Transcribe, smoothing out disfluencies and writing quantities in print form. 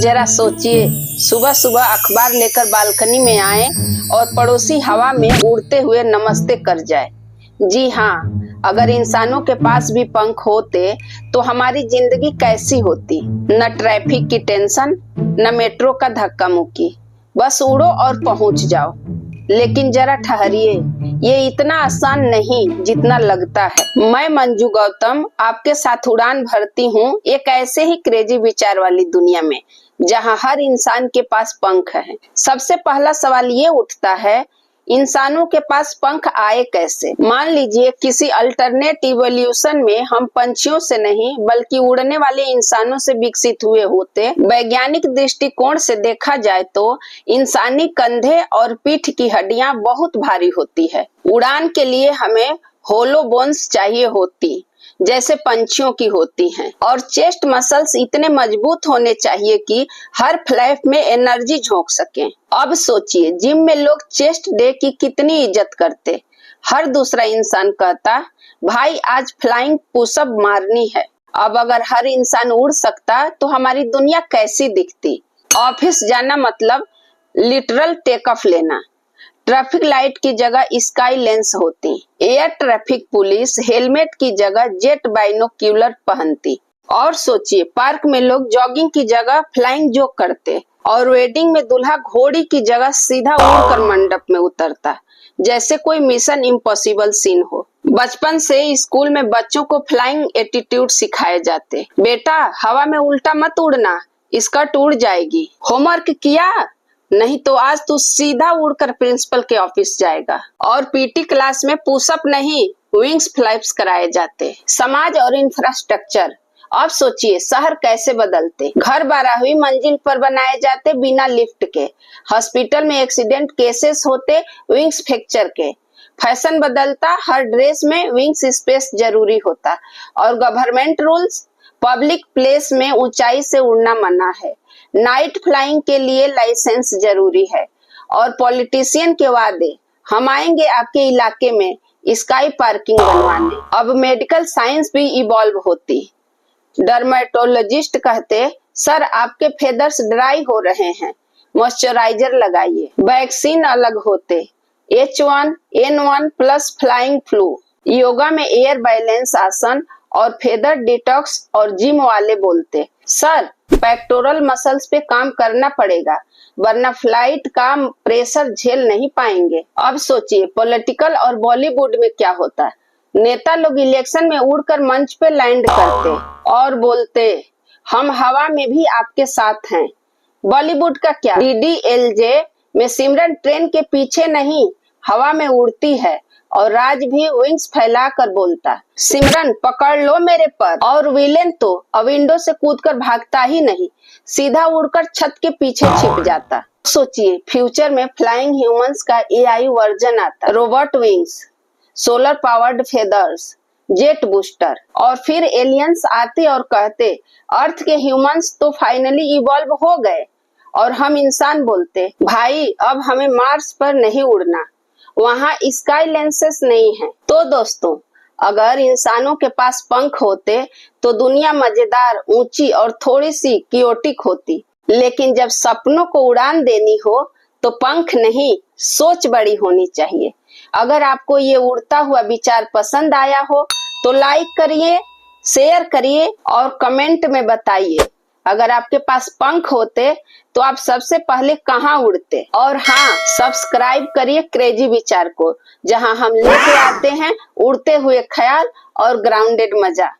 जरा सोचिए, सुबह सुबह अखबार लेकर बालकनी में आए और पड़ोसी हवा में उड़ते हुए नमस्ते कर जाए। जी हाँ, अगर इंसानों के पास भी पंख होते तो हमारी जिंदगी कैसी होती। न ट्रैफिक की टेंशन, न मेट्रो का धक्का मुक्की, बस उड़ो और पहुंच जाओ। लेकिन जरा ठहरिए, ये इतना आसान नहीं जितना लगता है। मैं मंजू गौतम आपके साथ उड़ान भरती हूँ एक ऐसे ही क्रेजी विचार वाली दुनिया में जहाँ हर इंसान के पास पंख है। सबसे पहला सवाल ये उठता है, इंसानों के पास पंख आए कैसे? मान लीजिए किसी अल्टरनेट इवोल्यूशन में हम पंछियों से नहीं बल्कि उड़ने वाले इंसानों से विकसित हुए होते। वैज्ञानिक दृष्टिकोण से देखा जाए तो इंसानी कंधे और पीठ की हड्डियां बहुत भारी होती है। उड़ान के लिए हमें होलो बोन्स चाहिए होती जैसे पंछियों की होती हैं, और चेस्ट मसल्स इतने मजबूत होने चाहिए कि हर फ्लैप में एनर्जी झोंक सकें। अब सोचिए, जिम में लोग चेस्ट डे की कितनी इज्जत करते। हर दूसरा इंसान कहता, भाई आज फ्लाइंग पुशअप मारनी है। अब अगर हर इंसान उड़ सकता तो हमारी दुनिया कैसी दिखती। ऑफिस जाना मतलब लिटरल टेक ऑफ लेना। ट्रैफिक लाइट की जगह स्काई लेंस होती। एयर ट्रैफिक पुलिस हेलमेट की जगह जेट बाइनोक्यूलर पहनती। और सोचिए, पार्क में लोग जॉगिंग की जगह फ्लाइंग जोक करते, और वेडिंग में दूल्हा घोड़ी की जगह सीधा उड़कर मंडप में उतरता, जैसे कोई मिशन इम्पॉसिबल सीन हो। बचपन से स्कूल में बच्चों को फ्लाइंग एटीट्यूड सिखाए जाते। बेटा, हवा में उल्टा मत उड़ना, स्कर्ट उड़ जाएगी। होमवर्क किया? नहीं तो आज तू सीधा उड़कर प्रिंसिपल के ऑफिस जाएगा। और पीटी क्लास में पुशअप नहीं, विंग्स फ्लैप्स कराए जाते। समाज और इंफ्रास्ट्रक्चर, अब सोचिए शहर कैसे बदलते। घर 12वीं मंजिल पर बनाए जाते बिना लिफ्ट के। हॉस्पिटल में एक्सीडेंट केसेस होते विंग्स फ्रैक्चर के। फैशन बदलता, हर ड्रेस में विंग्स स्पेस जरूरी होता। और गवर्नमेंट रूल्स, पब्लिक प्लेस में ऊंचाई से उड़ना मना है। नाइट फ्लाइंग के लिए लाइसेंस जरूरी है। और पॉलिटिशियन के वादे, हम आएंगे आपके इलाके में स्काई पार्किंग बनवाने। अब मेडिकल साइंस भी इवॉल्व होती। डर्मेटोलॉजिस्ट कहते, सर आपके फेदर्स ड्राई हो रहे हैं, मॉइस्चराइजर लगाइए। वैक्सीन अलग होते, H1N1 plus flying flu. Yoga में एयर बैलेंस आसन और फेदर डिटॉक्स। और जिम वाले बोलते, सर पेक्टोरल मसल्स पे काम करना पड़ेगा वरना फ्लाइट का प्रेशर झेल नहीं पाएंगे। अब सोचिए, पॉलिटिकल और बॉलीवुड में क्या होता है। नेता लोग इलेक्शन में उड़कर मंच पे लैंड करते और बोलते, हम हवा में भी आपके साथ हैं। बॉलीवुड का क्या, DDLJ में सिमरन ट्रेन के पीछे नहीं हवा में उड़ती है और राज भी विंग्स फैलाकर बोलता, सिमरन पकड़ लो मेरे पर। और विलेन तो विंडो से कूदकर भागता ही नहीं, सीधा उड़कर छत के पीछे छिप जाता। सोचिए, फ्यूचर में फ्लाइंग ह्यूमंस का AI वर्जन आता, robot wings, solar powered feathers, jet booster. और फिर एलियंस आते और कहते, अर्थ के ह्यूमंस तो फाइनली इवॉल्व हो गए। और हम इंसान बोलते, भाई अब हमें मार्स पर नहीं उड़ना, वहाँ स्काई लेंसेस नहीं है। तो दोस्तों, अगर इंसानों के पास पंख होते तो दुनिया मजेदार, ऊंची और थोड़ी सी कियोटिक होती। लेकिन जब सपनों को उड़ान देनी हो तो पंख नहीं, सोच बड़ी होनी चाहिए। अगर आपको ये उड़ता हुआ विचार पसंद आया हो तो लाइक करिए, शेयर करिए और कमेंट में बताइए, अगर आपके पास पंख होते तो आप सबसे पहले कहाँ उड़ते। और हाँ, सब्सक्राइब करिए क्रेजी विचार को, जहाँ हम लेके आते हैं उड़ते हुए ख्याल और ग्राउंडेड मजा।